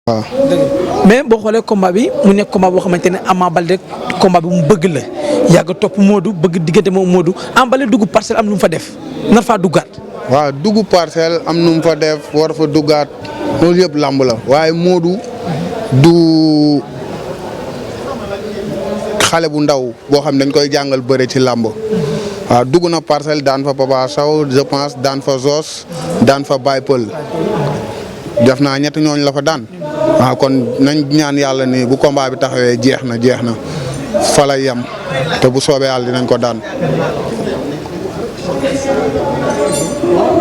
waaw. mais boo xoolee combat bi mu nekk combat boo xamante ne Ama Baldé combat bi mu bëgg la yàgg topp Modou bëgg diggante moom Modou Ama Baldé dugg Parcelles am lu mu fa def nar faa duggaat. waaw dugg Parcelles am nu mu fa def war fa duggaat loolu yëpp làmb la waaye Modou du xale bu ndaw boo xam dañ koy jàngal bëre ci làmb. waaw dugg na Parcelles daan fa Papa Sow je pense daan fa Zos daan fa Baye Pël def naa ñetti ñooñu la fa daan. waaw kon nañ ñaan yàlla ni bu combat bi taxawee jeex na fa la yem te bu soobee yàlla dinañ ko daan.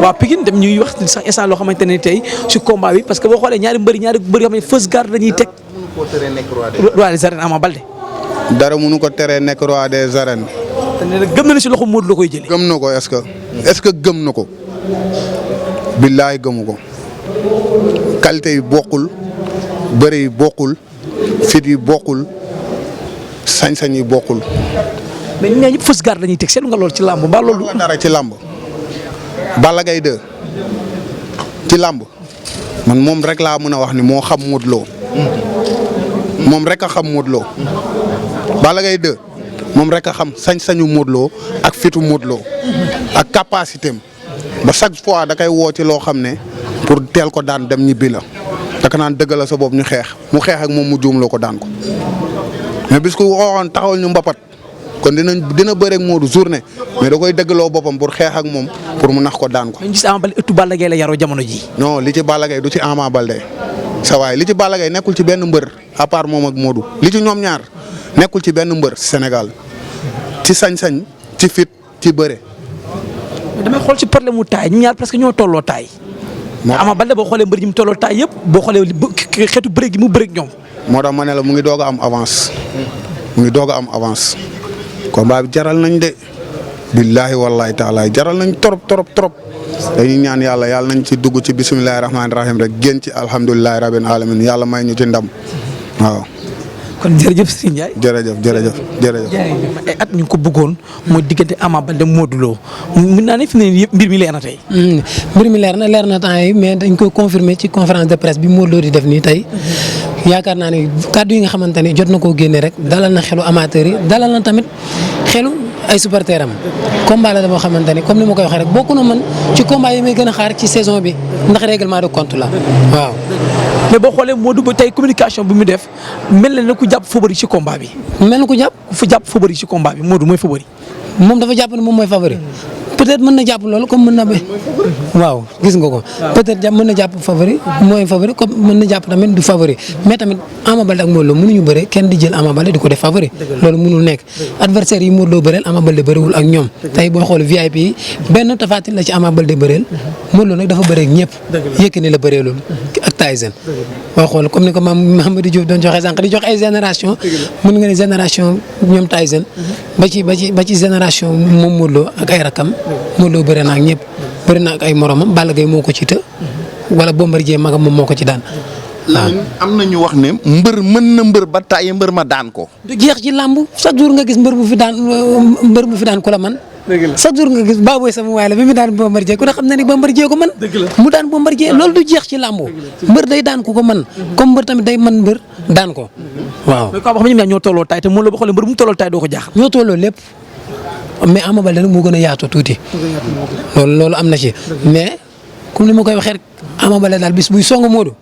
waa Pikine dem ñuy wax sax instant loo xamante ne tey si combat bi parce que boo xoolee ñaari mbër yoo xam ne fausse garde la ñuy teg. roi des arènes Ama Baldé. dara mënu ko teree nekk roi des arènes. te nee na gëm na ne si loxo Modou la koy jëlee. gëm na ko est-ce que gëm na ko. billaay gëmu ko. qualité yi bokkul. bëre yi bokkul. fit yi bokkul. sañ-sañ yi bokkul. mais ñun ñëpp fausse garde la ñuy teg seetlu nga lool ci làmb mbaa loolu. dara ci làmb. Balla Gaye 2 ci làmb man moom rek laa mën a wax ni moo xam Modou Lo. moom rek a xam Modou Lo. Balla Gaye 2 moom rek a xam sañ-sañu Modou Lo ak fitu Modou Lo ak capacité am ba chaque fois da koy woo ci loo xam ne pour teel ko daan dem ñibbi la daka naan dëgg la sa bopp ñu xeex mu xeex ak moom mu juumloo ko daan ko mais bis ku waxoon taxawal ñu mbapat kon dina bëre ak Modou journée mais da koy dëggaloo boppam pour xeex ak moom pour mu nax ko daan ko. ñu gis Ama Baldé ëttu Balla Gaye la yaroo jamono ji. non li ci Balla Gaye du ci Ama Baldé sa waay li ci Balla Gaye nekkul ci benn mbër à part moom ak Modou li ci ñoom ñaar nekkul ci benn mbër Sénégal ci sañ-sañ ci fit ci bëre. mais damay xool ci problème mu taay ñu ñaar presque ñoo tolloo taay. Ama Baldé boo xoolee mbër yi mu tolloo taay yëpp boo xoolee xeetu bëre gi mu bëre ak ñoom. moo tax ma ne la mu ngi doog a am avance. mu ngi doog a am avance. combat bi jaral nañ de. billahi wallahi taala jaral nañ trop. dañuy ñaan yàlla nañ ci dugg ci bisimilahi rahmaani rahim rek génn ci alhamdulilahi rabbil alamin yàlla may ñu ci ndam waaw. kon jërëjëf Serigne Ndiaye. jërëjëf. ay at ñu ko bëggoon mooy diggante Ama Baldé Modou Lo mën naa ne fi ne yëpp mbir mi leer na tey. mbir mi leer na temps yi mais dañ koy confirmer ci conférence de presse bi Modou Lo di def nii tey yaakaar naa ne kàddu yi nga xamante ne jot na koo génne rek dalal na xelu amateurs yi dalal na tamit xelu ay supporters am combat la boo xamante ne comme ni ma koy waxee rek bokk na man ci combat yi may gën a xaar ci saison bi ndax règlement de compte la waaw. mais boo xoolee Modou ba tey communication bi mu def mel na ku jàpp favori ci combat bi. mel na ku jàpp favori ci combat bi Modou mooy favori. moom dafa jàpp ne moom mooy favori. peut-être mën na jàpp loolu comme mën na ba waaw gis nga ko peut-être mën na jàpp favori mooy favori comme mën na jàpp tamit du favori mais tamit Ama Baldé ak Modou Lo mënuñu bëre kenn di jël Ama Baldé di ko def favori loolu mënul nekk adversaire yi Modou Lo bëreel Ama Baldé bëriwul ak ñoom tey boo xool VIP yi benn Tapha Tine la ci Ama Baldé bëreel Modou Lo nag dafa bëree ak ñëpp Yékini la bëree loolu ak Tyson boo xool comme ni ko Mamadou Diouf doon joxe sànq di jox ay génération mën nga ne génération ñoom Tyson ba ci génération moom Modou Lo ak ay rakam Modou Lo bëri na ak ñëpp bëri na ak ay moromam Balla Gaye moo ko ci të wala Bombardier magam moom moo ko ci daan. waaw am na ñu wax ne mbër mën na mbër ba tàyyi mbër ma daan ko. du jeex ci làmb chaque jour nga gis mbër bu fi daan ku la man chaque jour nga gis Baboy sama waay la bi mu daan Bombardier ku ne xam na ni Bombardier ko man mu daan Bombardier loolu du jeex ci làmb mbër day daan ku ko man comme mbër tamit day man mbër daan ko waaw. mais ko xam ñoom ñaar ñoo tolloo taay te Modou Lo boo xoolee mbër bu mu tolloo taay doo ko jaaxal. ñoo tolloo lépp. mais Ama Baldé nag moo gën a yaatu tuuti loolu am na ci mais comme ni ma koy waxee rek Ama Baldé daal bis buy song Modou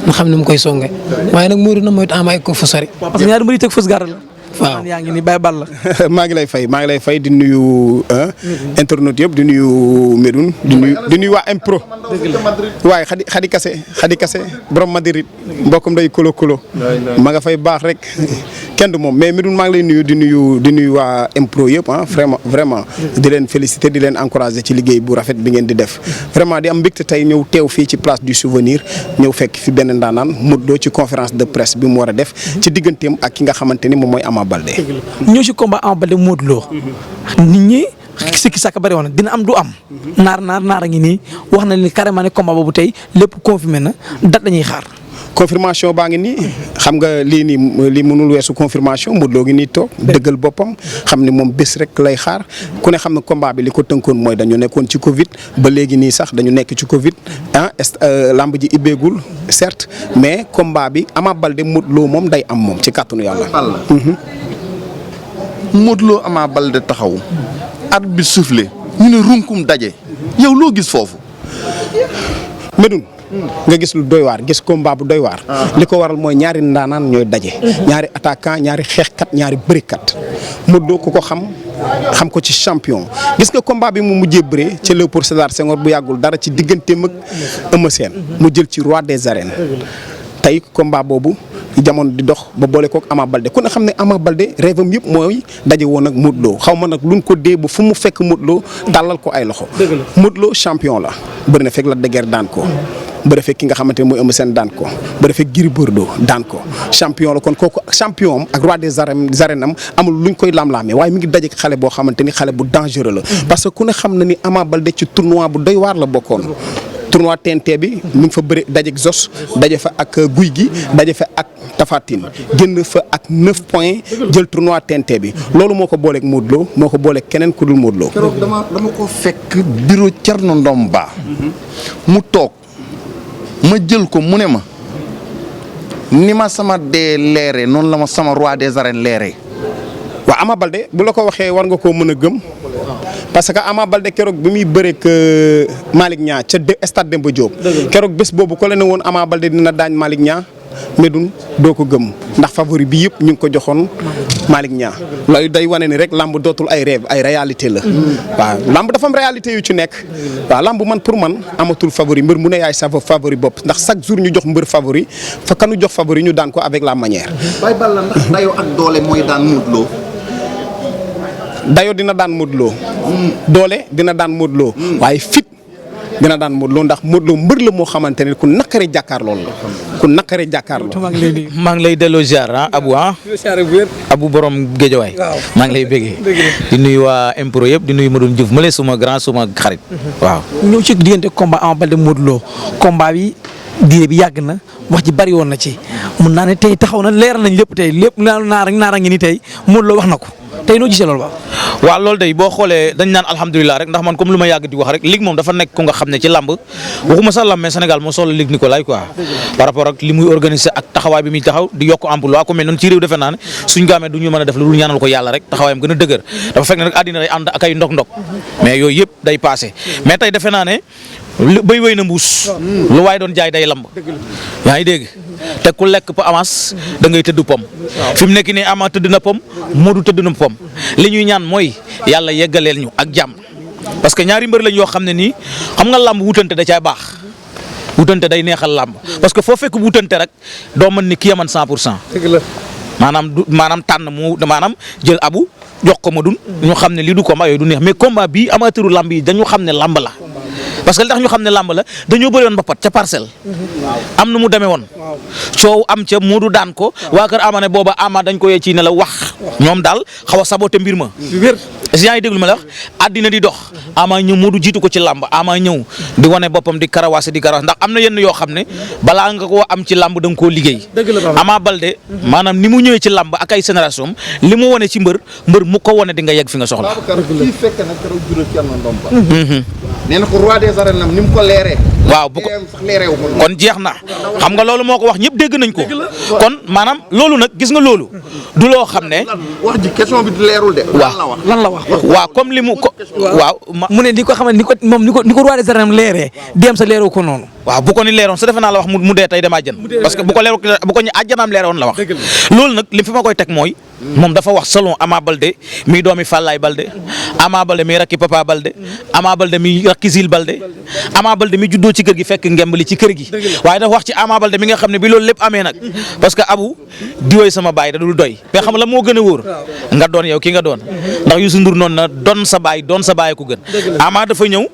nga xam ne mu koy songe waaye nag Modou na moytu Ama ko fa sori. waaw parce que ñaari mbir yi teg fausse garde la. waaw yaa ngi ni Baye Balla. maa ngi lay fay di nuyu internet yëpp di nuyu Medoune di nuyu waa Impro waaye xadi kase borom Madrid mbokkum day kolo ma nga fay baax rek kenn du moom mais Medoune maa ngi lay nuyu di nuyu waa Impro yëpp vraiment di leen féliciter di leen encourager ci liggéey bu rafet bi ngeen di def vraiment di am mbégte tey ñëw teew fii ci place du souvenir ñëw fekk fi benn ndaanaan Modou Lo ci conférence de presse bi mu war a def ci digganteem ak ki nga xamante ni moom mooy Ama Baldé. ñëw ci combat Ama Baldé Modou Lo nit ñi sikki sàkk bëri woon dina am du am naar a ngi nii wax na ni carrément ne combat boobu tey lépp confirmé na date la ñuy xaar. confirmation baa ngi nii xam nga lii mënul weesu confirmation Modou Lo ngi nii toog dëggal boppam xam ne moom bés rek lay xaar ku ne xam ne combat bi li ko tënkoon mooy dañu nekkoon ci Covid ba léegi nii sax dañu nekk ci Covid lamb ji ibbeegul certes mais combat bi Ama Baldé Modou Lo moom day am moom ci kàttanu yàlla. Modou Lo Ama Baldé taxaw at bi soufflé ñu ne runkum daje yow loo gis foofu. Médoune nga gis lu doy waar gis combat bu doy waar. li ko waral mooy ñaari ndaanaan ñooy daje. ñaari attaquant ñaari xeexkat ñaari bërikat Modou Lo ku ko xam ko ci champion gis nga combat bi mu mujjee bëree ci Léopold Sédar Senghor bu yàggul dara ci digganteem ak Eumeu Sène mu jël ci roi des arènes tey combat boobu jamono di dox ba boole kook Ama Baldé ku ne xam ne Ama Baldé rêve am yëpp mooy daje woon ak Modou Lo xaw ma nag luñ ko dee ba fu mu fekk Modou Lo tàllal ko ay loxo. Modou Lo champion la bëri na fekk Lac de Guiers daan ko. bëri fekk ki nga xamante ne mooy Eumeu Sène daan ko bëri fekk Gris Bordeaux daan ko champion la kon kooku champion am ak roi des arènes am amul luñ koy lam-laamee waaye mi ngi daje xale boo xamante ni xale bu dangereux la. parce que ku ne xam na ni Ama Baldé ci tournoi bu doy waar la bokkoon. tournoi TNT bi mu ngi fa bëri dajeeg Zos daje fa ak Guy gi daje fa ak Tafatine génn fa ak 9 points jël tournoi TNT bi loolu moo ko booleeg Modou Lo moo ko booleeg keneen ku dul Modou Lo. keroog dama ko fekk bureau Thierno Ndomba mu toog ma jël ko mu ne ma ni ma sama dee leere noonu la ma sama roi des arènes leere. waaw Ama Baldé bu la ko waxee war nga koo mën a gëm. parce que Ama Baldé keroog bi muy bëreeg Malick Niang ca stade Demba Diop. keroog bés boobu ko la ne woon Ama Baldé dina daañ Malick Niang Médoune doo ko gëm ndax favori bi yëpp ñu ngi ko joxoon Malick Niang. loolu day wane ni rek lamb dootul ay rêve ay réalité la. waaw lamb dafa am réalité yu ci nekk. waaw lamb man pour man amatul favori mbër mu ne yaay sa favori bopp ndax chaque jour ñu jox mbër favori fa kanu jox favori ñu daan ko avec la manière. Baye Balla ndax dayoo ak doole mooy daan Modou Lo. dayo dina daan Modou Lo doole dina daan Modou Lo waaye fit dina daan Modou Lo ndax Modou Lo mbër la moo xamante ne ku naqare jàkkaarloo la ku naqare jàkkaarloo. maa ngi lay delloo ziar Abu Abu borom Géejawaay maa ngi lay bëggee di nuyu waa Impro yëpp di nuyu Madoune Diouf ma suma grand suma xarit waaw. ñëw ci diggante combat Ama Baldé Modou Lo combat bi diire bi yàgg na wax ji bari woon na ci mun naa ne tey taxaw na leer nañ lépp tey lépp naara ngi ni tey Modou Lo wax na ko tey noo gisee loolu ba. waaw loolu day boo xoolee dañ naan alhamdulilah rek ndax man comme lu ma yàgg di wax rek ligue moom dafa nekk ku nga xam ne ci làmb waxuma sax làmb mais Sénégal moo soxla ligue Nicolas quoi par rapport ak li muy organiser ak taxawaay bi muy taxaw di yokk emploi ku mel noonu ci réew defe naa ne suñ gaamee du ñu mën a def lu dul ñaanal ko yàlla rek taxawaayam gën a dëgër dafa fekk ne rek àddina day ànd ak ay ndok-ndok mais yooyu yëpp day passé mais tey defe naa ne bay wéy na mbuus lu waaye doon jaay day lamb yaa ngi dégg te ku lekk pa avance da ngay tëdd pom fi mu nekk nii Ama tëdd na pom Modou tëdd na pom li ñuy ñaan mooy yàlla yeggaleel ñu ak jàmm parce que ñaari mbër lañ yoo xam ne nii xam nga lamb wutante da caay baax wutante day neexal lamb parce que foo fekk wutante rek doo mën ni kii aman 100%. maanaam tànn mu maanaam jël abu jox ko Madoune ñu xam ne lii du combat yooyu du neex mais combat bii amateuru lamb yi dañu xam ne lamb la. parce que li tax ñu xam ne làmb la dañoo bëri woon mbapat ca parcelle am nu mu demee woon coow am ca Modou daan ko waa kër Ama ne booba Ama dañ ko yee ci ne la wax ñoom daal xaw a saboté mbir ma est-ce que yaa ngi déglu ma la wax àddina di dox Ama ñëw Modou jiitu ko ci làmb Ama ñëw di wane boppam di karawaase ndax am na yenn yoo xam ne balaa nga koo am ci làmb da nga koo liggéey Ama Baldé maanaam ni mu ñëwee ci làmb ak ay génération li mu wane ci mbër mu ko wane di nga yegg fi nga soxla nee na ko roi des arènes nam ni mu ko leeree. waaw bu ko kon jeex na xam nga loolu moo ko wax ñëpp dégg nañ ko kon maanaam loolu nag gis nga loolu du loo xam ne. wax ji question bi leerul de. waaw lan la wax. waaw comme li mu ko. waaw mu ne di ko xam ne ni ko roi des arènes leeree dem sa leeroo ko noonu. waaw bu ko ni leeroon sa defe naa la wax mu dee tey dem àjjan parce que bu ko ñu àjjanaam leeroon la wax loolu nag li fi ma koy teg mooy moom dafa wax selon Ama Baldé mi doomi Fallaye Baldé Ama Baldé mi rakki Papa Baldé Ama Baldé mi rakki Zil Baldé Ama Baldé mi juddoo ci kër gi fekk ngemb li ci kër gi waaye dafa wax ci Ama Baldé mi nga xam ne bi loolu lépp amee nag parce que abu diwoy sama baay da dul doy mais xam la moo gën a wóor nga doon yow ki nga doon ndax Youssou Ndour noonu na doon sa baay ko gën Ama dafa ñëw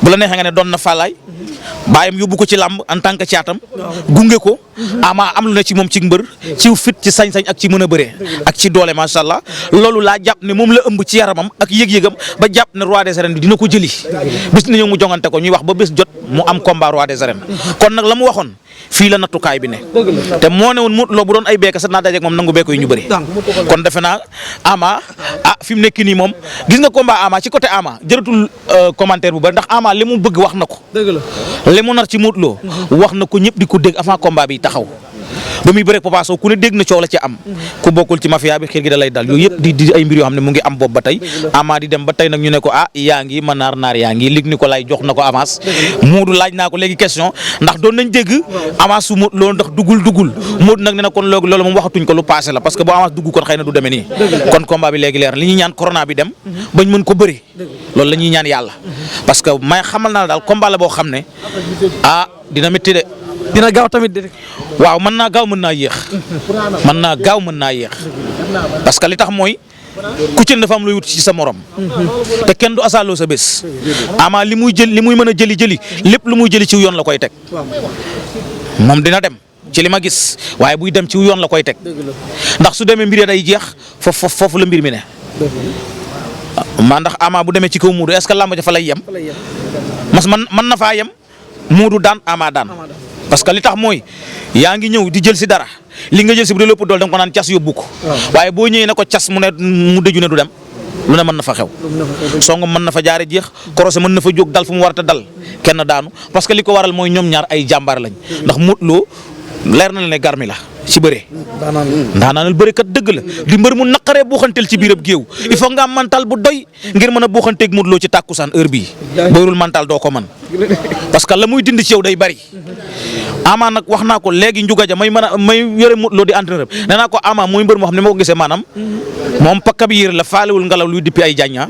bu la neexee nga ne doon na Fallaye baayam yóbbu ko ci làmb en tant que caatam gunge ko Ama am lu ne ci moom ci mbër ci fit ci sañ-sañ ak ci mën a bëree ak ci doole macha allah loolu laa jàpp ne moom la ëmb ci yaramam ak yëg-yëgam ba jàpp ne roi des arènes bi dina ko jëli bis na ñëw mu jongante ko ñuy wax ba bés jot mu am combat roi des arènes kon nag la mu waxoon fii la nattukaay bi ne te moo ne woon Modou Lo bu doon ay beek sax naa dajeeg moom nangu beek yu ñu bëri kon defe naa Ama fi mu nekk nii moom gis nga combat Ama ci côté Ama jëratul commentaire bu bëri ndax Ama li mu bëgg wax na ko li mu nar ci Modou Lo wax na ko ñëpp di ko dégg avant combat bi taxaw ba muy bëreeg Papa Sow ku ne dégg na coow la ci am ku bokkul ci mafia bi xel gi da lay dal yooyu yëpp di ay mbir yoo xam ne mu ngi am boobu ba tey Ama di dem ba tey nag ñu ne ko yaa ngi ma naar yaa ngi lig ni ko lay jox na ko avance Modou laaj naa ko léegi question ndax doon nañ dégg avance su Modou loolu ndax duggul Modou nag ne na kon loolu moom waxatuñ ko lu passé la parce que boo avance dugg kon xëy na du demee nii kon combat bi léegi leer li ñuy ñaan corona bi dem bañ mën ko bëri loolu la ñuy ñaan yàlla parce que may xamal naa daal combat la boo xam ne dina métti de dina gaaw tamit de. waaw mën naa gaaw mën naa yéex mën naa yéex parce que li tax mooy ku ci ne dafa am luy wut ci sa morom te kenn du asaaloo sa bés Ama li muy mën a jëli lépp lu muy jëli ci yoon la koy teg moom dina dem ci li ma gis waaye buy dem ci yoon la koy teg ndax su demee mbir yi day jeex foofu la mbir mi ne ndax Ama bu demee ci kaw Modou est-ce que làmb ja fa lay yem mën na faa yem Modou daan Ama daan parce que li tax mooy yaa ngi ñëw di jël si dara li nga jël si bu dee lépp dool da nga ko naan cas yóbbu ko waaye boo ñëwee ne ko cas mu dëju ne du dem lu ne mën na fa xew song mën na fa jaare jeex korosé mën na fa jóg dal fu mu war a dal kenn daanu parce que li ko waral mooy ñoom ñaar ay jàmbaar lañ ndax Modou Lo leer na la ne garmi la ci bëre ndaanaanal bëre kat dëgg la di mbër mu naqaree buuxanteel ci biirab géew il faut nga am mental bu doy ngir mën a buuxanteeg Modou Lo ci tàkkusaan heure bii bëyrul mental doo ko mën parce que la muy dindi ci yow day bari Ama nag wax naa ko léegi njuga ja may yore Modou Lo di entraîneur nee naa ko Ama mooy mbër moo xam ne ma ko gisee maanaam moom pakka bi yër la faalewul ngelaw luy dippi ay jaññaa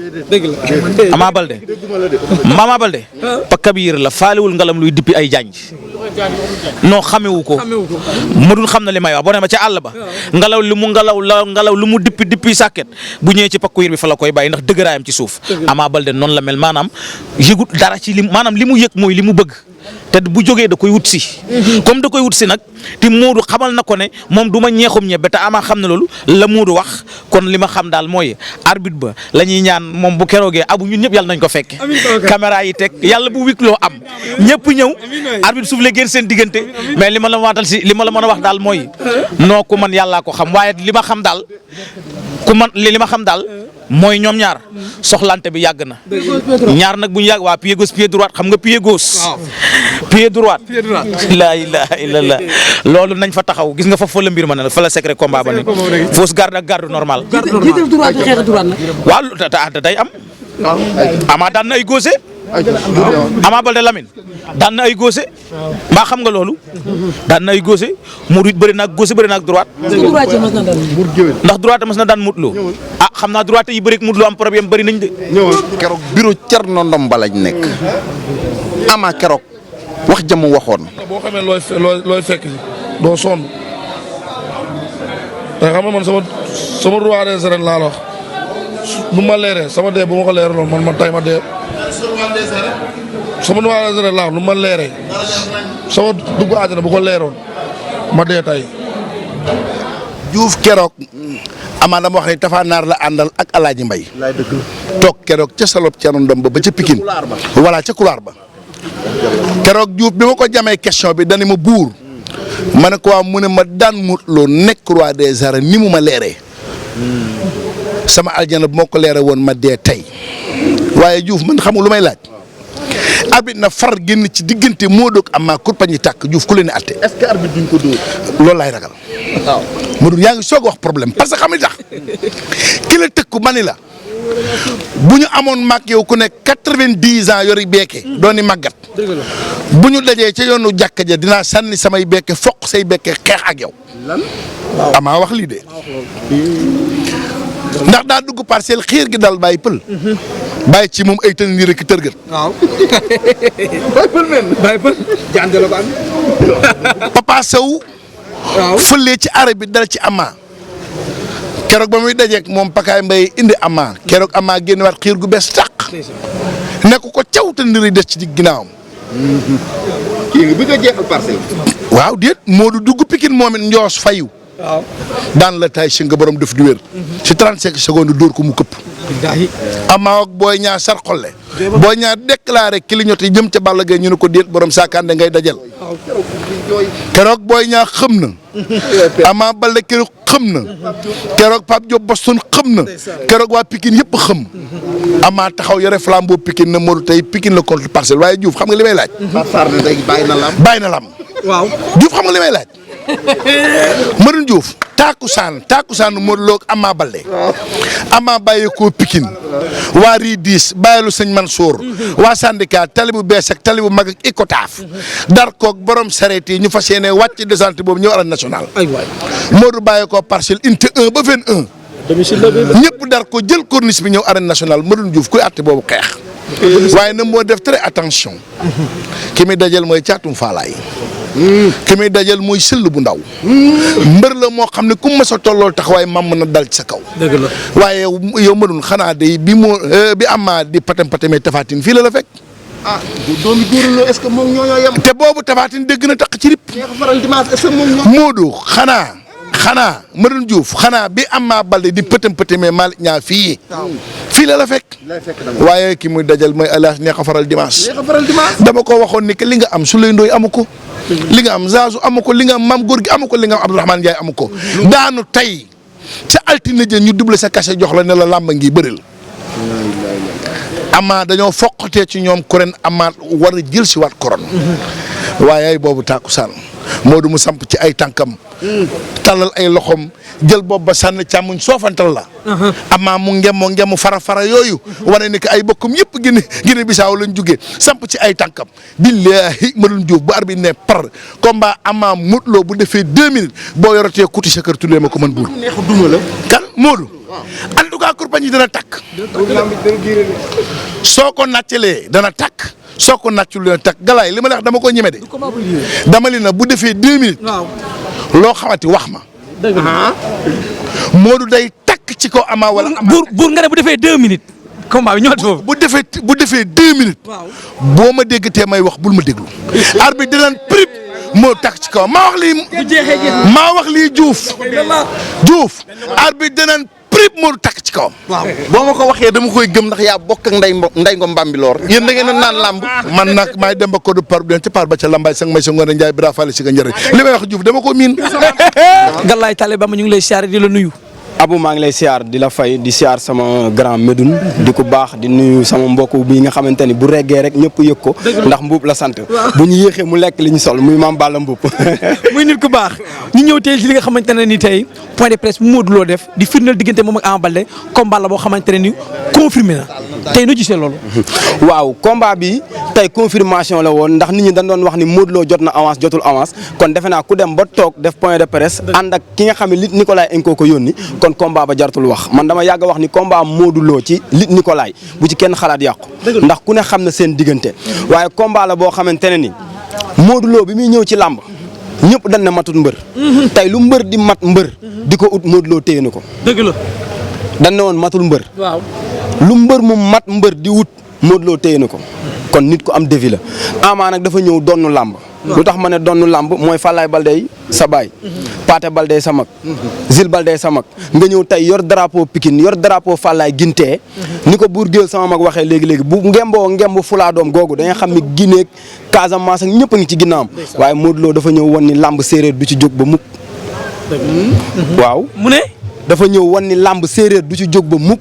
Ama Baldé pakka bi yër la faalewul ngelaw luy dippi ay jañ non xamewu ko ma dul xam na li may wax boo demee ca àll ba ngelaw lu mu dippi sàkket bu ñëwee ci pakku yër bi fa la koy bàyyi ndax dëgëraayam ci suuf Ama Baldé noonu la mel maanaam yëgut dara ci maanaam li mu yëg mooy li mu bëgg te bu jógee da koy wut si comme da koy wut si nag te Modou xamal na ko ne moom du ma ñeexum ñebe te Ama xam na loolu la Modou wax kon li ma xam daal mooy arbitre ba la ñuy ñaan moom bu keroogee abu ñun ñëpp yàlla nañ ko fekke caméra yi teg yàlla bu wikloo am ñëpp ñëw arbitre suuf la génn seen diggante mais li ma la mën a wax daal mooy non ku man yàllaa ko xam waaye li ma xam daal mooy ñoom ñaar soxlante bi yàgg na ñaar nag bu ñu yàgg waa pied gauche pied droite xam nga pied gauche pied droite la ilaha illallah loolu nañ fa taxaw gis nga fa la mbir ma ne fa la secret combat ba ne fausse garde ak garde normal waaw day am Ama daan na ay gauche Ama Baldé Lamine daan na ay gauche mbaa xam nga loolu daan na ay gauche Modou it bëri na ak gauche bëri na ak droite ndax droite mas na daan Modou Lo xam naa droite yi bëri ak Modou Lo am problème bëri nañ de keroog bureau Thierno Ndomba lañ nekk Ama keroog wax jëm waxoon boo xamee looy fekk doo sonn te xam nga man sama roi des arènes laa la wax bu ma leeree sama dee bu ma ko leeraloon man tay ma dee sama roi des arènes laa wax nu ma leeree sama dugg àjjana bu ko leeroon ma dee tay Diouf keroog Ama dama wax ni Tafa Naar la àndal ak Alaaji Mbay toog keroog ca salop Thierno Ndomba ba ca Pikine voilà ca couloir ba keroog Diouf bi ma ko jamee question bi dani ma buur ma ne ko waa mu ne ma daan Modou Lo nekk roi des arènes ni mu ma leeree sama aljana bu ma ko leere woon ma dee tey waaye Diouf man xamul lu may laaj arbitre na far génn ci diggante Modou ak Ama kurpañ yi tàkk Diouf ku leen di atte est-ce que arbitre duñ ko dóor. loolu laay ragal waaw Modou yaa ngi soog wax problème parce que xam nga tax ki la tëkku ma ni la bu ñu amoon mag yow ku nekk 90 ans yori beeke doon ni màggat bu ñu dajee ca yoonu jàkka ja dinaa sànni samay beeke foq say beeke xeex ak yow Ama wax lii de ndax daa dugg parcelle xiir gi dal bàyyi pël bàyyi ci moom ay tën ni rek tërgët waaw bàyyi pël jàndale ko am Papa Sow fëlee ci arrêt bi dal ci Ama keroog ba muy dajeek moom Pakaay Mbaye indi Ama keroog Ama génn waat xiir gu bees tàq nekk ko caw te ndiri des ci di ginnaawam kii nga bëgg a jeexal parcelle. waaw déet Modou dugg Pikine moom it njoos fayu daan la tay si nga borom def du wér. si 35 secondes dóor ko mu këpp. Ama ak Boy Niang sar xolle. Boy Niang déclaré clignoté jëm ca Balla Gaye ñu ne ko déet borom saakaande ngay dajal. keroog Boy Niang xëm na. Ama Baldé keroog xëm na. keroog Pape Diop Boston xëm na. keroog waa Pikine yëpp xëm. Ama taxaw yore flambeau Pikine na Modou tey Pikine la contre Parcelles waaye Diouf xam nga li may laaj. bàyyi na lam. waaw Diouf xam nga li may laaj. Madou Diouf taakusaan Modou Lo ak Ama Baldé. Ama bàyyi ko Pikine. waa Rii 10 bàyyilu sëñ Mansour. waa syndicat tali bu bees ak tali bu mag ak Icotaf. dar koog borom sareet yi ñu fas yéene wàcc descente boobu ñëw arène nationale. Modou bàyyi ko Parcelles unité 1 ba 21. ñëpp dar ko jël corniche bi ñëw arène nationale Madou Diouf kuy àtte boobu xeex. waaye na moo def très attention. ki muy dajal mooy caatum faalaay. ki muy dajal mooy sëll bu ndaw. mbër la moo xam ne ku ma sa tollool taxawaay mam mën a dal ci sa kaw. dëgg la waaye yow Madou xanaa day bi Ama di patamee Tapha Tine fii la fekk. doomi góor est-ce que moom ñoo yem. te boobu Tapha Tine dégg na tax ci rip. faral dimanche est-ce que moom ñoo. Modou xanaa Madou Diouf xanaa bi Ama Baldé di pëtamee Malick Niang fii la fekk. waaye ki muy dajal mooy Elias neex a faral dimanche. dama ko waxoon ni que li nga am Souley Ndoye amu ko. li nga am Zazu amu ko li nga am Mame Gorgui amu ko li nga am Abdourahmane Ndiaye amu ko. daanu tey ca altine ja ñu double sa cachet jox la ne la làmba ngi bëril. Ama dañoo foqatee ci ñoom kuréel Ama war a jël si waat koron. waaye boobu tàkkusaan Modou mu samp ci ay tànkam. tallal ay loxom jël boobu ba sànni càmmuñ soofantal la. Ama mu ngemu fara yooyu. wane ni que ay bokkum yëpp Guinée Bissau lañ jugee samp ci ay tànkam. billahi Madou Diouf bu arbitre ne par combat Ama Modou Lo bu defee 2 minutes boo yorotee kuti sa kër tuddee ma ko man buur. kan Modou. en tout cas kurpañ yi dana takk. soo ko nàccalee dana takk. soo ko nàccul dana takk galaay li ma la wax dama ko ñeme de. dama li na bu defee 2 minutes. loo xamati wax ma. Modou day takk ci ko Ama wala. buur nga ne bu defee 2 minutes. combat bi ñëwaat foofu. bu defee 2 minutes. boo ma déggatee may wax bul ma déglu. arbitre dinañ prip moo takk ci kaw maa wax lii Diouf arbitre dinañ prip moo takk ci kawam. boo ma ko waxee dama koy gëm ndax yaa bokk ak nday ngom Bambilor yéen da ngeen a naan làmb. man nag maay dem ba ko du par den ci par ba ca lambaay sang may sa ngoone Njaay bira fale si nga njëriñ li may wax Diouf dama ko miin. Galaye Talla Bamba ñu ngi lay siyaare di la nuyu. Abou maa ngi lay siyaar di la fay di siyaar sama grand Medoune di ko baax di nuyu sama mbokk bi nga xamante ni bu reggee rek ñëpp yëg ko ndax mbuub la sant bu ñu yéexee mu lekk li ñu sol muy Mame Balla Mbuub muy nit ku baax ñu ñëw tey ci li nga xamante ne ni tey point de presse bu Modou Lo def di firndeel diggante moom ak Ama Baldé combat la boo xamante ne ni confirmé na tey nu gisee loolu. waaw combat bi tey confirmation la woon ndax nit ñi dañ doon wax ni Modou Lo jot na avance jotul avance kon defe naa ku dem ba toog def point de presse ànd ak ki nga xam ne Luc Nicolaï Enco ko yónni kon combat ba jartul wax man dama yàgg wax ni combat Modou Lo ci Luc Nicolaï bu ci kenn xalaat yàqu ndax ku ne xam na seen diggante waaye combat la boo xamante ne ni Modou Lo bi muy ñëw ci làmb ñëpp dañ ne matut mbër tey lu mbër di mat mbër di ko ut Modou Lo téye na ko dëgg la dañ ne woon matul mbër waaw lu mbër mu mat mbër di wut Modou Lo téye na ko kon nit ku am défi la Ama nag dafa ñëw donnu làmb lu tax ma ne donnu làmb mooy Falaye Baldé sa baay Pathé Baldé sa mag Zil Baldé sa mag nga ñëw tey yor drapeau Pikine yor drapeau Falaye Gintee ni ko buur géel sama mag waxee léegi-léegi bu ngemb fulaa doom googu da nga xam ni Guinée Casamance ak ñëpp a ngi ci ginnaawam waaye Modou Lo dafa ñëw wan ni làmb séeréer du ci jóg ba mukk waaw mu ne dafa ñëw wan ni làmb séeréer du ci jóg ba mukk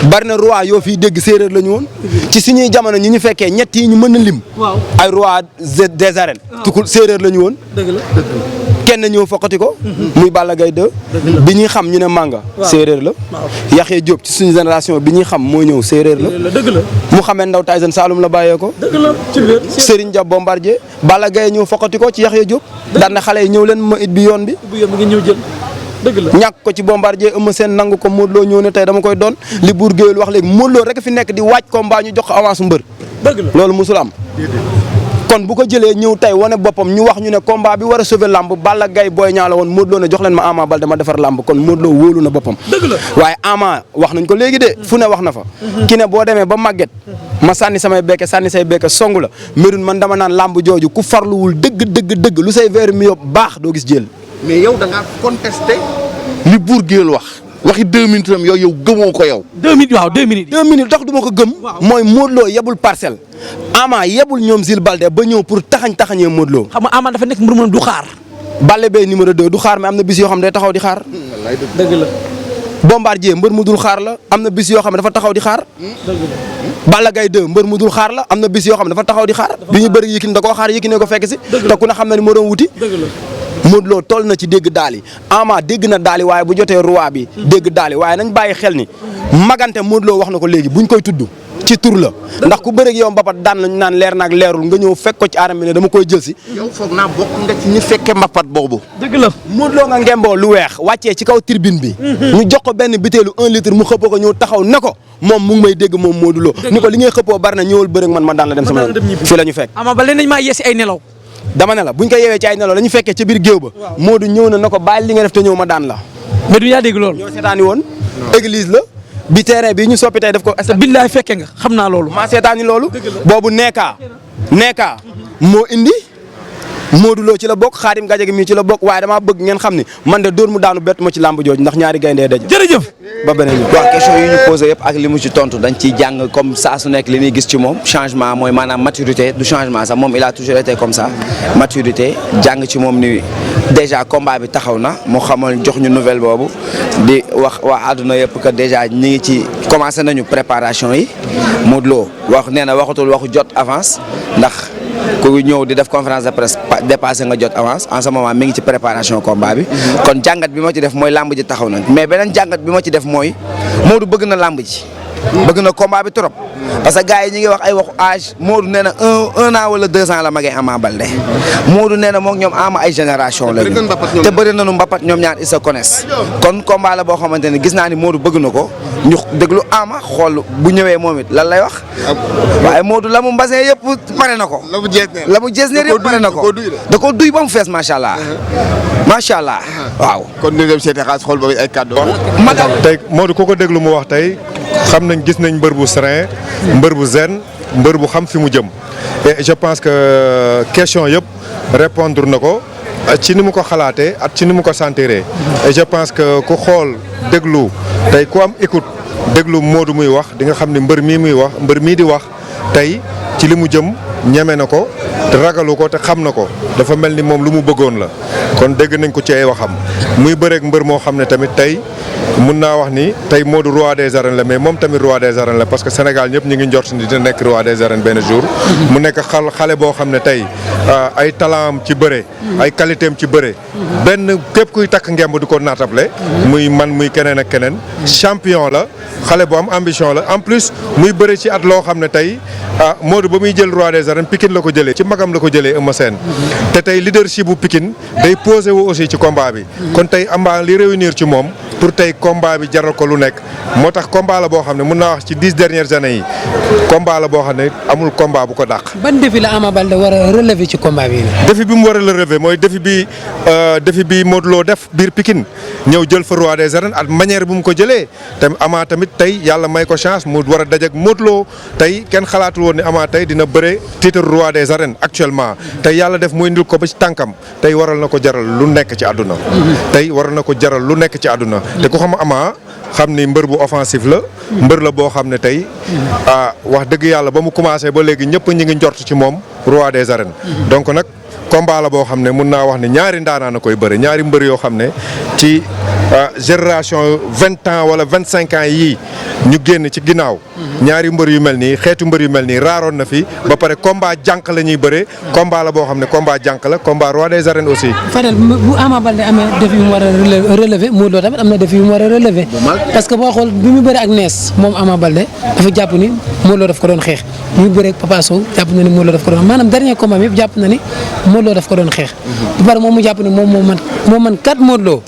bari na roi yoo fii dégg séeréer la ñu woon ci suñuy jamono ñi ñu fekkee ñett yi ñu mën a lim ay roi des arènes tukul séeréer la ñu woon kenn ñëw foqati ko muy Balla Gaye 2 bi ñuy xam ñu ne Manga séeréer la Yaxya Diop ci suñu génération bi ñuy xam moo ñëw séeréer la Mouhamed Ndaw Tyson Saloum la bàyyee ko Serigne Dia Bombardier Balla Gaye ñëw foqati ko ci Yaxya Diop daan na xale yi ñëw leen ma it bi yoon bi ñàkk ko ci Bombardier Eumeu Sène nangu ko Modou Lo ñëw ne tey dama koy doon li buur géwél wax léegi Modou Lo rek fi nekk di waaj combat ñu jox ko avance mbër loolu musul am kon bu ko jëlee ñëw tey wane boppam ñu wax ñu ne combat bi war a sauver lamb Balla Gaye Boy Niang la woon Modou Lo ne jox leen ma Ama Baldé ma defar lamb kon Modou Lo wóolu na boppam. dëgg la waaye Ama wax nañ ko léegi de fu ne wax na fa. ki ne boo demee ba màgget ma sànni samay bekke sànni say bekke songu la Médoune man dama naan lamb jooju ku farluwul dëgg lu say verre mi yóbbu baax doo gis jël. mais yow da ngaa contesté li Bour Gueweul wax waxi 2 minutes am yow gëmoo ko yow. 2 minutes waaw 2 minutes. 2 minutes tax du ma ko gëm. mooy Modou Lo yebul parcelle. Ama yebul ñoom Zil Balde ba ñëw pour taxañee Modou Lo. xam nga Ama dafa nekk mbir mu du xaar. Balla Gaye numéro 2 du xaar mais am na bis yoo xam ne day taxaw di xaar. dëgg la. Bombardier mbër mu dul xaar la am na bis yoo xam ne dafa taxaw di xaar. dëgg la. Balla Gaye 2 mbër mu dul xaar la am na bis yoo xam ne dafa taxaw di xaar. bi ñu bëri Yékini da koo xaar Yékini ko fekk si. te ku ne xam na ni moo doon wuti. dëgg la. Modou Lo toll na ci dégg daal yi Ama dégg na daal yi waaye bu jotee roi bi dégg daal yi waaye nañ bàyyi xel ni magante Modou Lo wax na ko léegi buñ koy tudd ci tur la ndax ku bëreeg yow mbapat daan lañu naan leer naag leerul nga ñëw fekk ko ci aram bi ne dama koy jël si. yow foog naa bokk nga ci ñi fekke mbapat boobu. dëgg la. Modou Lo nga ngemboo lu weex wàccee ci kaw tribune bi. ñu jox ko benn bitéelu 1 litre mu xëppoo ko ñëw taxaw ne ko moom mu ngi may dégg moom Modou Lo ni ko li ngay xëppoo bari na ñëwal bëreeg man ma daan la dem sama yoon fii la ñu fekk. Ama Baldé nañ maa yeesi ay nelaw. dama ne la buñ ko yeewee ci ay nelaw la ñu fekkee ca biir géew ba. Modou ñëw na ko bàyyi li nga def te ñëw ma daan la. mais du yaa dégg loolu. ñoo seetaani woon. église la. bi terrain bi ñu soppi tey def ko. billaay fekke nga xam naa loolu. maa seetaani loolu. boobu neekaa moo indi. Modou Lo ci la bokk Khadim Gadiaga mii ci la bokk waaye damaa bëgg ngeen xam ni man de dóor mu daanu bett ma ci làmb jooju ndax ñaari gayndee daje. jërëjëf. ba beneen bi. waaw question yi ñu posé yëpp ak li mu ci tontu dañ ciy jàng comme saa su nekk li ñuy gis ci moom changement mooy maanaam maturité du changement sax moom il a toujours été comme ça maturité jàng ci moom ni déjà combat bi taxaw na mu xamal jox ñu nouvelle boobu di wax waa àdduna yëpp que déjà ñi ngi ci commencé nañu préparation yi Modou Lo wax nee na waxatul waxu jot avance ndax ku ñëw di def conférence de presse dépassé nga jot avance en ce moment mi ngi ci préparation combat bi kon jàngat bi ma ci def mooy làmb ji taxaw na mais beneen jàngat bi ma ci def mooy Modou bëgg na làmb ji bëgg na combat bi trop parce que gars yi ñi ngi wax ay waxu âge Modou nee na un an wala 2 ans la magee Ama Baldé Modou nee na moom ñoom ama ay génération la te bëri nañu mbapat ñoom ñaar ils se connaissent kon combat la boo xamante ne gis naa ni Modou bëgg na ko ñu déglu Ama xool bu ñëwee moom it lan lay wax waaye Modou la mu mbasee yëpp pare na ko la mu jees ne yëpp pare na ko da ko duy ba mu fees macha allah waaw kon ñu dem seeti xaas xool boobu ay kàddu. tey Modou ku ko déglu mu wax tey xam nañ gis nañ mbër bu serein mbër bu zen mbër bu xam fi mu jëm et je pense que question yëpp répondre na ko ci ni mu ko xalaatee ak ci ni mu ko sentiree et je pense que ku xool déglu tey ku am écoute déglu Modou muy wax di nga xam ni mbër mii di wax tey ci li mu jëm ñeme na ko te ragalu ko te xam na ko dafa mel ni moom lu mu bëggoon la kon dégg nañ ko ci ay waxam muy bëreeg mbër moo xam ne tamit tey mun naa wax ni tey Modou roi des arènes la mais moom tamit roi des arènes la parce que Sénégal ñëpp ñu ngi njort ni dina nekk roi des arènes benn jour. mu nekk xale boo xam ne tey ay talent am ci bëre. ay qualité am ci bëre. benn képp kuy takk ngemb di ko naatable. muy man muy keneen ak keneen. champion la xale bu am ambition la en plus muy bëre ci at loo xam ne tey Modou ba muy jël roi des arènes Pikine la ko jëlee ci magam la ko jëlee Eumeu Sène. te tey leadership bu Pikine day posé wu aussi ci combat bi. kon tey Amba li réunir ci moom pour tey combat bi jaral ko lu nekk moo tax combat la boo xam ne mun naa wax ci 10 dernières années yi combat la boo xam ne amul combat bu ko dàq. ban défi la Ama Baldé war a relever ci combat bi. défi bi mu war a relever mooy défi bi Modou Lo def biir Pikine ñëw jël fa roi des arènes ak manière bu mu ko jëlee tamit Ama tamit tey yàlla may ko chance mu war a dajeek Modou Lo tey kenn xalaatul woon ne Ama tey dina bëre titre roi des arènes actuellement tey yàlla def mu indil ko ba ci tànkam tey waral na ko jaral lu nekk ci àdduna. tey waral na ko jaral lu nekk ci àdduna. te ku xam Ama xam ni mbër bu offensif la. mbër la boo xam ne tey wax dëgg yàlla ba mu commencé ba léegi ñëpp ñi ngi njort ci moom roi des arènes. donc nag combat la boo xam ne mun naa wax ne ñaari ndaanaan a koy bëre ñaari mbër yoo xam ne ci génération 20 ans wala 25 ans yii ñu génn ci ginnaaw. ñaari mbër yu mel nii xeetu mbër yu mel nii raaroon na fi ba pare combat jànq la ñuy bëre. combat la boo xam ne combat jànq la combat roi des arènes aussi. Fadel bu Ama Baldé amee défi yu mu war a relever Modou Lo tamit am na défi yu mu war a relever. parce que boo xool bi mu bëre ak nees moom Ama Baldé dafa jàpp ni Modou Lo daf ko doon xeex bi mu bëre ak Papa Sow jàpp na ni Modou Lo daf ko doon maanaam dernier combat bi yëpp jàpp na ni Modou Lo daf ko doon xeex. ba pare moom mu jàpp ni moom moo man kat Modou Lo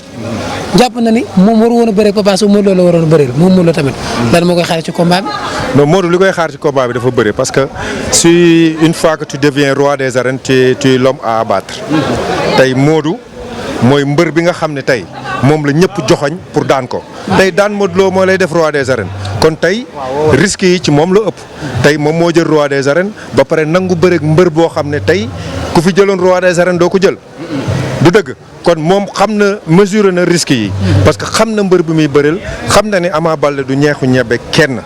jàpp na ni moom waru woon a bëree Papa Sow Modou Lo la waroon a bëreel moom Modou Lo tamit lan moo koy xaar ci combat bi. non Modou li koy xaar ci combat bi dafa bëri parce que si une fois que tu deviens roi des arènes tu es l'homme à abattre. tey Modou mooy mbër bi nga xam ne tey moom la ñëpp joxoñ pour daan ko. tey daan Modou Lo moo lay def roi des arènes kon tey risques yi ci moom la ëpp. tey moom moo jël roi des arènes ba pare nangu bëreeg mbër boo xam ne tey ku fi jëloon roi des arènes doo ko jël. du dëgg kon moom xam na mesuré na risques yi. parce que xam na mbër bi muy bëreel xam na ni Ama Baldé du ñeexu ñebe kenn.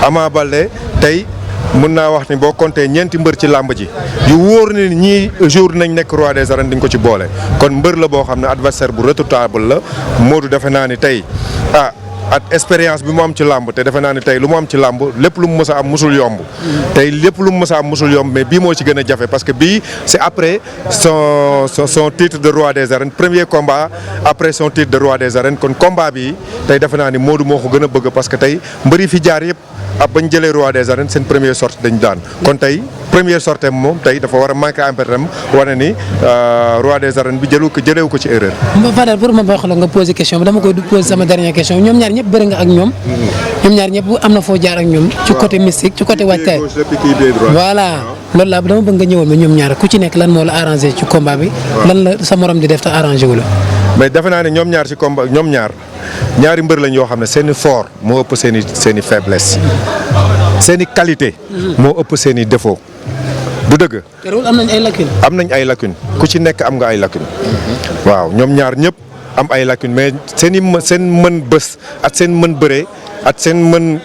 Ama Baldé tey mën naa wax ni boo compté ñeenti mbër ci làmb ji yu wóor ni ñii jour nañ nekk roi des arènes di nga ko ci boole kon mbër la boo xam ne adversaire bu redoutable la Modou defe naa ni tey ak expérience bi mu am ci làmb te defe naa ni tey lu mu am ci làmb lépp lu mu mës a am musul yomb tey lépp lu mu mës a am musul yomb mais bii moo ci gën a jafe parce que bii c'est après son titre de roi des arènes premier combat après son titre de roi des arènes kon combat bi tey defe naa ni Modou moo ko gën a bëgg parce que tey mbëri fi jaar yëpp bañ jëlee roi des arènes seen première sortie dañ daan kon tey première sortie moom tey dafa war a manqué impérativement wane ni roi des arènes bi jëlewu ko ci erreur. Fadel pour ma wax la nga posé question bi dama koy posé sama dernière question ñoom ñaar ñëpp bëri nga ak ñoom. ñoom ñaar ñëpp am na foo jaar ak ñoom. ci côté mystique ci côté waajtaay. voilà loolu laa dama bëgg nga ñëwal ma ñoom ñaar ku ci nekk lan moo la arrangé ci combat bi. lan la sa morom di def te arrangé wu la. mais defe naa ne ñoom ñaar ci combat ñoom ñaari mbër lañ yoo xam ne seen i fort moo ëpp seen i faiblesse seen i qualité. moo ëpp seen i défaut. du dëgg. terewul am nañ ay lacunes. am nañ ay lacunes ku ci nekk am nga ay lacunes. waaw ñoom ñaar ñëpp am ay lacunes mais seen mën bës ak seen mën bëree ak seen mën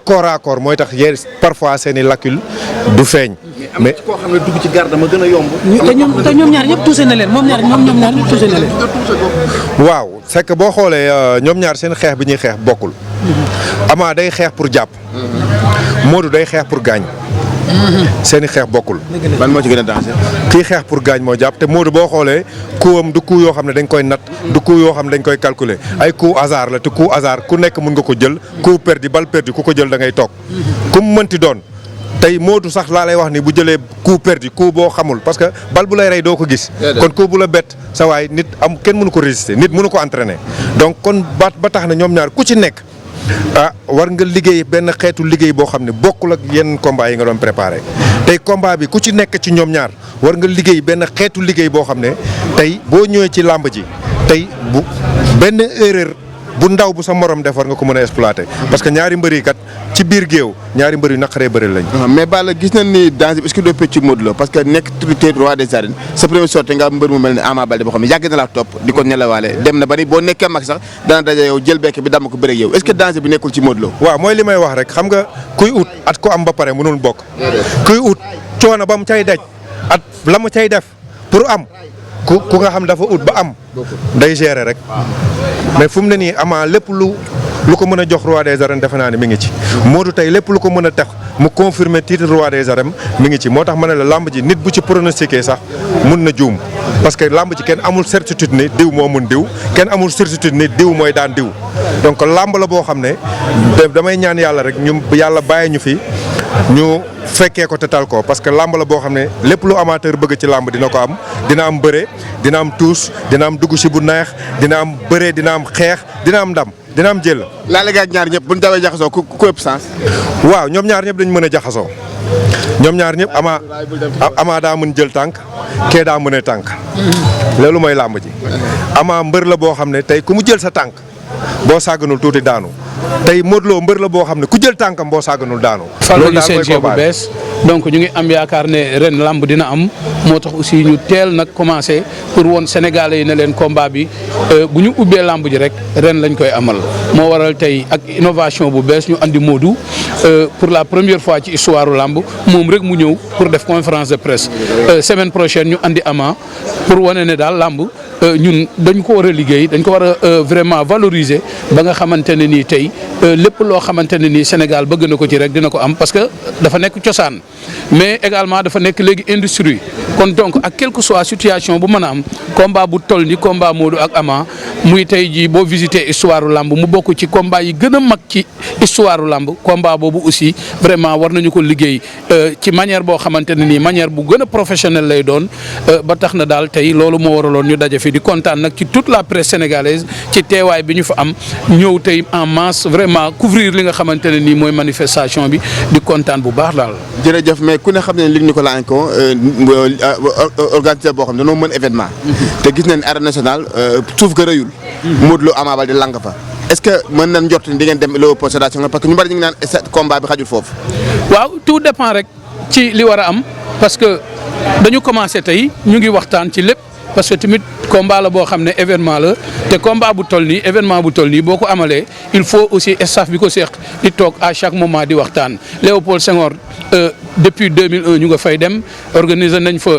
corps à corps mooy tax parfois seen i lacunes du feeñ. mais koo xam ne dugg ci garde ma gën a yomb. te ñoom ñaar ñëpp tuuse na leen ñoom ñaar ñëpp tuuse na leen. waaw c'est que boo xoolee ñoom ñaar seen xeex bi ñuy xeex bokkul. Ama day xeex pour jàpp. Modou day xeex pour gaañ. seen i xeex bokkul. ban moo ci gën a danger. kii xeex pour gaañ moo jàpp te Modou boo xoolee kuwam du coup yoo xam ne dañ koy natt du coup yoo xam ne dañ koy calculer ay coup hasard la te coup hasard ku nekk mën nga ko jël coup perdu balle perdu ku ko jël da ngay toog ku mu mënti doon. tey Modou sax laa lay wax ni bu jëlee coup perdu coup boo xamul parce que bal bu lay rey doo ko gis. kon coup bu la bett sa waay nit am kenn mënu ko résister nit mënu ko entraîner. donc kon ba tax na ñoom ñaar ku ci nekk war nga liggéey benn xeetu liggéey boo xam ne bokkul ak yenn combat yi nga doon préparé. tey combat bi ku ci nekk ci ñoom ñaar war nga liggéey benn xeetu liggéey boo xam ne tey boo ñëwee ci làmb ji tey bu benn erreur. bu ndaw bu sa morom def war nga ko mën a exploiter parce que ñaari mbër yi kat ci biir géew ñaari mbër yu naqaree bëri lañ. mais Balla gis nañ ni danger bi est-ce que doo pecc ci Modou Lo parce que nekk tuuti roi des arènes sa première sortie nga mbër mu mel ne Ama Baldé boo xam ne yàgg na laa topp di ko nelawaale dem na ba ni boo nekkee mag sax dana daje yow jël bekk bi dama ko bëre ak yow est-ce que danger bi nekkul ci Modou Lo. waaw mooy li may wax rek xam nga kuy ut at ko am ba pare mënul bokk. kuy ut coono ba mu cay daj at la mu cay def pour am ku nga xam dafa ut ba am. day gérer rek. mais fu mu ne nii Ama lépp lu ko mën a jox roi des arènes defe naa ne mi ngi ci. Modou tey lépp lu ko mën a tax mu confirmer titre roi des arènes mi ngi ci moo tax ma ne la lamb ji nit bu ci pronostiqué sax mun na juum parce que lamb ji kenn amul certitude ni diw moo mun diw kenn amul certitude ni diw mooy daan diw. donc lamb la boo xam ne damay ñaan yàlla rek ñu yàlla bàyyi ñu fi ñu fekkee ko te tal ko parce que lamb la boo xam ne lépp lu amateur bëgg ci lamb dina ko am dina am bëre dina am tuus dina am dugg si bu neex dina am bëre dina am xeex dina am ndam dina am jël. laa léegi ak ñaar ñëpp bu ñu dawee jaxasoo ku ëpp sens. waaw ñoom ñaar ñëpp dañ mën a jaxasoo ñoom ñaar ñëpp Ama daa mën jël tànk kee daa mën a tànk. loolu mooy lamb ji. Ama mbër la boo xam ne tey ku mu jël sa tànk boo sàgganul tuuti daanu. tey Modou Lo mbër la boo xam ne ku jël tànkam boo sàgganul daanu. loolu daal mooy CNG bu bees donc ñu ngi am yaakaar ne ren lamb dina am moo tax aussi ñu teel nag commencé pour woon Sénégalais yi ne leen combat bi bu ñu ubbee lamb ji rek ren lañ koy amal moo waral tey ak innovation bu bees ñu andi Modou pour la première fois ci histoire lamb moom rek mu ñëw pour def conférence de presse semaine prochaine ñu andi Ama pour wane ne daal lamb ñun dañ ko war a liggéey dañ ko war a vraiment valoriser ba nga xamante ne nii tey lépp loo xamante ne nii Sénégal bëgg na ko ci rek dina ko am parce que dafa nekk cosaan mais également dafa nekk léegi industrie kon donc ak quelque soit situation bu mën a am combat bu toll ni combat Modou ak Ama muy tey jii boo visiter histoire lamb mu bokk ci combat yi gën a mag ci histoire lamb combat boobu aussi vraiment war nañu ko liggéey ci manière boo xamante ne nii manière bu gën a professionnelle lay doon ba tax na daal tey loolu moo waraloon ñu daje fi di kontaan nag ci toute la presse sénégalaise ci teewaay bi ñu fa am ñëw tey en masse vraiment couvrir li nga xamante ne nii mooy manifestation bi di kontaan bu baax daal. jërëjëf mais ku ne xam ne Luc Nicolaï Anko organisateur boo xam ne dañoo mën événement. te gis nañ arène nationale suuf ga rëyul. Modou Lo Ama Baldé lang fa. est-ce que mën nañ njort ni di ngeen dem Léopold Sédar Senghor parce que ñu bari ñu ngi naan combat bi xajul foofu. waaw tout dépend rek ci li war a am parce que dañu commencé tey ñu ngi waxtaan ci lépp parce que tamit combat la boo xam ne événement la te combat bu toll nii événement bu toll nii boo ko amalee il faut aussi staff bi ko seq di toog à chaque moment di waxtaan Léopold Senghor depuis 2001 ñu nga fay dem organiser nañ fa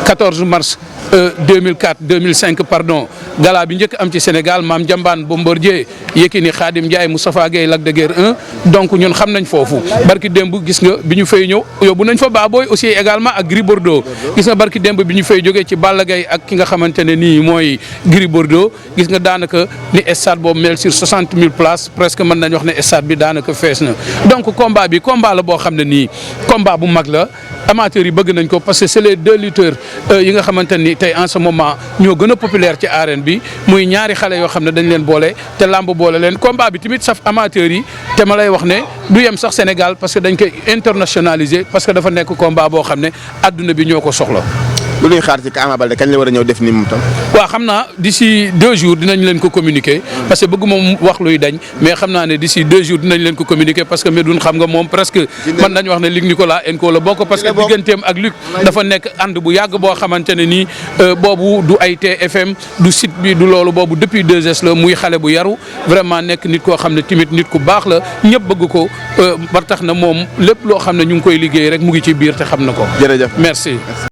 14 mars 2004 2005 pardon gala bi njëkk am ci Sénégal Maam Jambaan Bombardier Yékini Khadim Ndiaye Moustapha Gueye Lac de Guerre 1 donc ñun xam nañ foofu barki démb gis nga bi ñu fay ñëw yóbbu nañ fa Baboy aussi également ak Gris Bordeaux gis nga barki démb bi ñu fay jógee ci Balla Gaye ak ki nga xamante ne nii mooy Gris Bordeaux gis nga daanaka ni stade boobu mel sur 60 000 places presque mën nañ wax ne stade bi daanaka fees na donc combat bi combat la boo xam ne nii combat bu mag la amateurs yi bëgg nañ ko parce que c'est les 2 lutteurs yi nga xamante ni tey en ce moment ñoo gën a populaire ci arène bi muy ñaari xale yoo xam ne dañ leen boole te lamb boole leen combat bi tamit saf amateurs yi te ma lay wax ne du yem sax Sénégal parce que dañ koy internationaliser parce que dafa nekk combat boo xam ne adduna bi ñoo ko soxla. lu ñuy xaar ci Ama Baldé kañ la war a ñëw def nii moom tam. waaw xam naa d'ici 2 jours dinañ leen ko communiquer parce que bëgg moom wax luy dañ mais xam naa ne d'ici 2 jours dinañ leen ko communiquer parce que Médoune xam nga moom presque mën nañu wax ne Luc Nicolaï Enco la bokk parce que digganteem ak Luc dafa nekk ànd bu yàgg boo xamante ne nii boobu du ay TFM du site bi du loolu boobu depuis 2S la muy xale bu yaru vraiment nekk nit koo xam ne timit nit ku baax la ñëpp bëgg ko ba tax na moom lépp loo xam ne ñu ngi koy liggéey rek mu ngi ci biir te xam na ko. jërëjëf merci.